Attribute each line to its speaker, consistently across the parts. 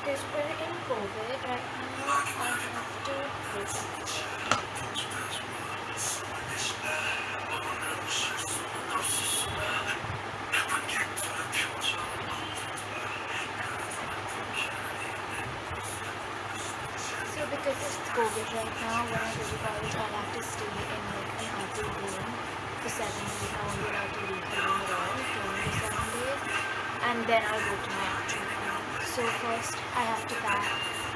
Speaker 1: because we're in COVID right now, I have to wait. So because it's COVID right now, when I go to college, I'll have to stay in like an outdoor room for 7 days. I won't be allowed to leave the room at all during the 7 days. And then I'll go to my actual room. So first I have to pack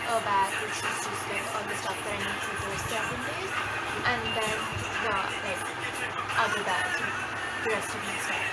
Speaker 1: a bag which is just like all the stuff that I need for those 7 days. And then the like other bags with the rest of my stuff.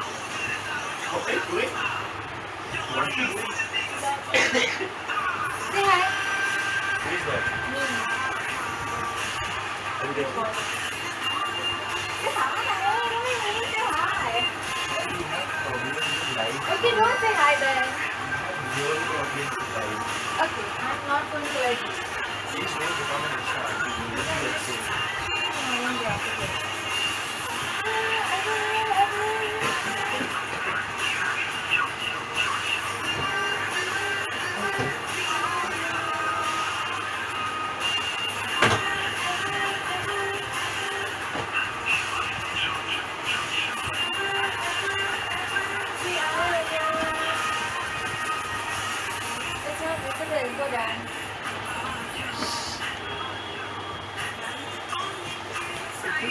Speaker 2: Okay, doing? What are you doing?
Speaker 1: Say hi.
Speaker 2: Who is that?
Speaker 1: Me.
Speaker 2: Are you getting it?
Speaker 1: Say hi. Say hi.
Speaker 2: You have problems with life.
Speaker 1: Okay, don't say hi then.
Speaker 2: You have your problems with life.
Speaker 1: Okay, I'm not going to let you.
Speaker 2: Please don't become an extra auntie. You will be upset.
Speaker 1: I won't be after this. Go down.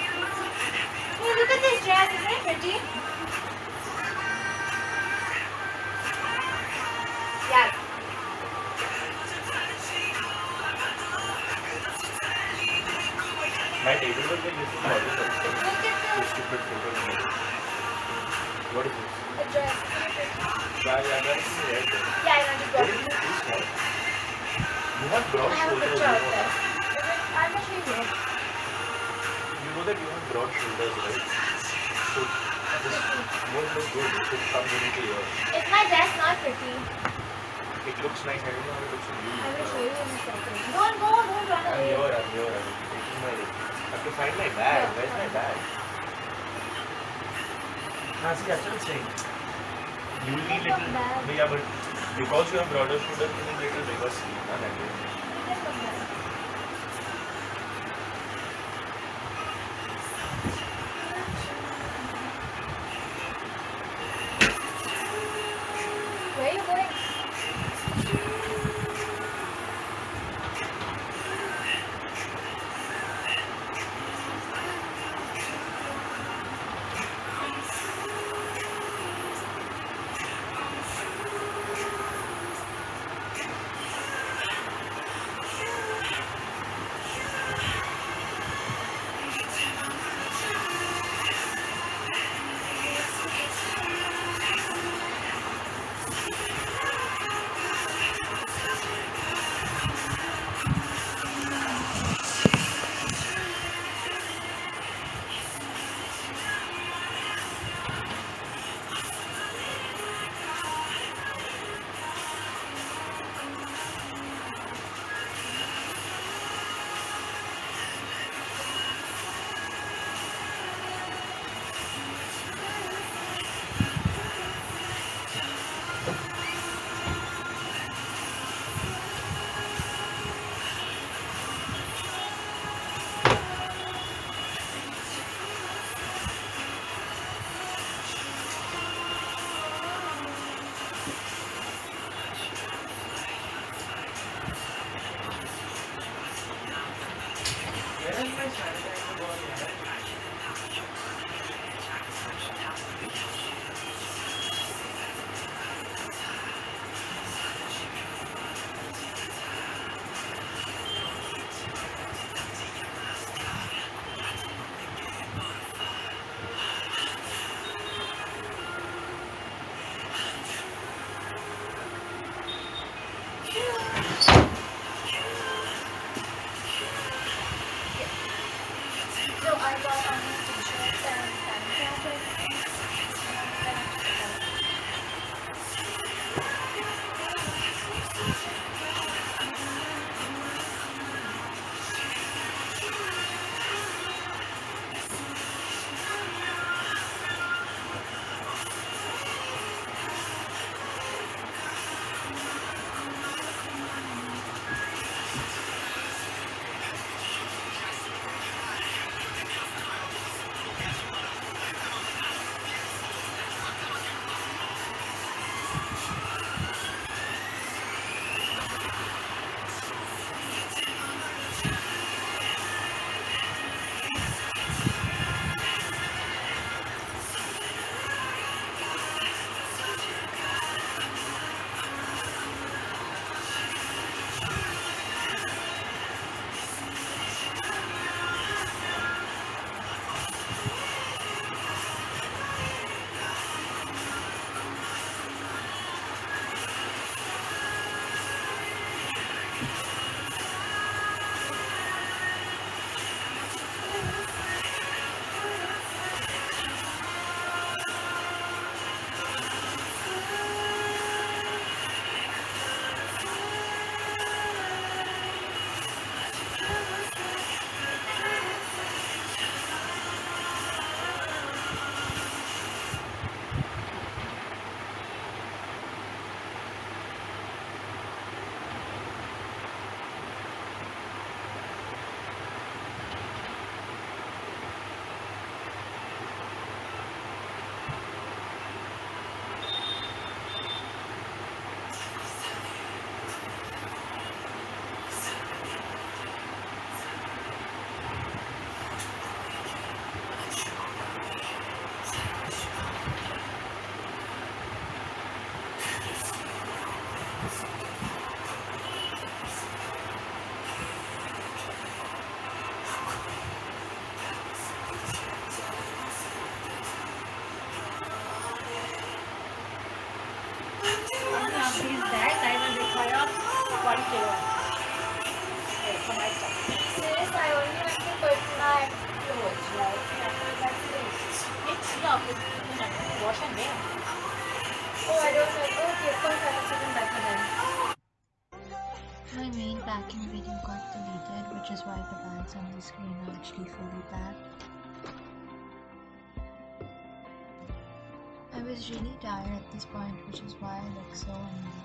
Speaker 1: Hey, look at this dress. Isn't it pretty? Yeah.
Speaker 2: My table will be little model also.
Speaker 1: Look at
Speaker 2: This stupid photo. What is this?
Speaker 1: the dress. Isn't it pretty?
Speaker 2: Yeah, that is red.
Speaker 1: Yeah, I want to
Speaker 2: What
Speaker 1: go.
Speaker 2: is this one? You have broad
Speaker 1: I have a
Speaker 2: shoulders.
Speaker 1: picture of
Speaker 2: You
Speaker 1: this.
Speaker 2: know.
Speaker 1: I'm not sure you.
Speaker 2: You know that you have broad shoulders, right? So this won't look good if it comes into your.
Speaker 1: Is my dress not pretty?
Speaker 2: It looks nice. I don't know how it looks on you.
Speaker 1: I will show you in a second. Don't go. Don't run
Speaker 2: I'm
Speaker 1: away.
Speaker 2: here. I'm here. I'm taking my. I have to find my bag.
Speaker 1: Yeah.
Speaker 2: Where's my bag? See, that's what I'm saying. You will need
Speaker 1: Take
Speaker 2: little.
Speaker 1: your bag.
Speaker 2: No, yeah, but because you have broader shoulders, you need little bigger sleeve. Not that way.
Speaker 1: You can come back. Where are you going? only have to put my clothes, right? That's it.
Speaker 3: Wash and wear.
Speaker 1: Oh, I don't know. Okay, perfect. That's even better then.
Speaker 4: My main packing video got deleted, which is why the bags on the screen are actually fully packed. I was really tired at this point, which is why I look so annoyed.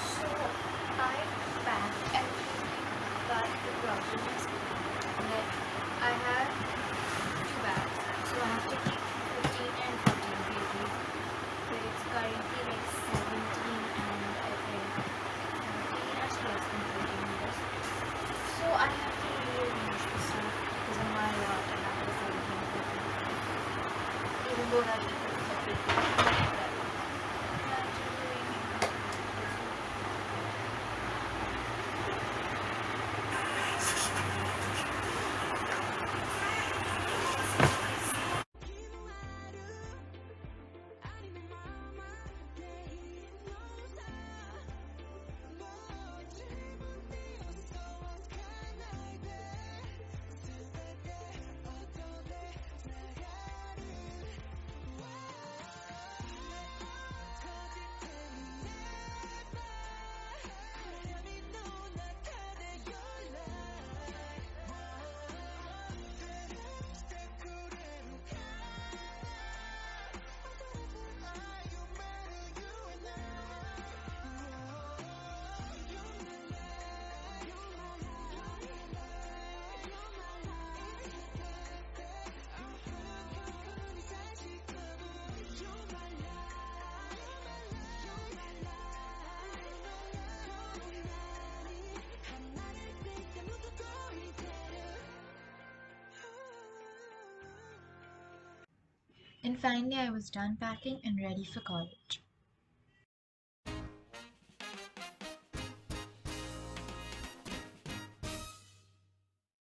Speaker 1: So I packed everything, but the problem is that I have two bags, so I have to keep 15 and 15 kgs. So it's currently like 17 and I think 17 as less than 14 meters. So I have to rearrange the stuff because of my lot and that is everything important. Even though that is separate.
Speaker 4: And finally, I was done packing and ready for college.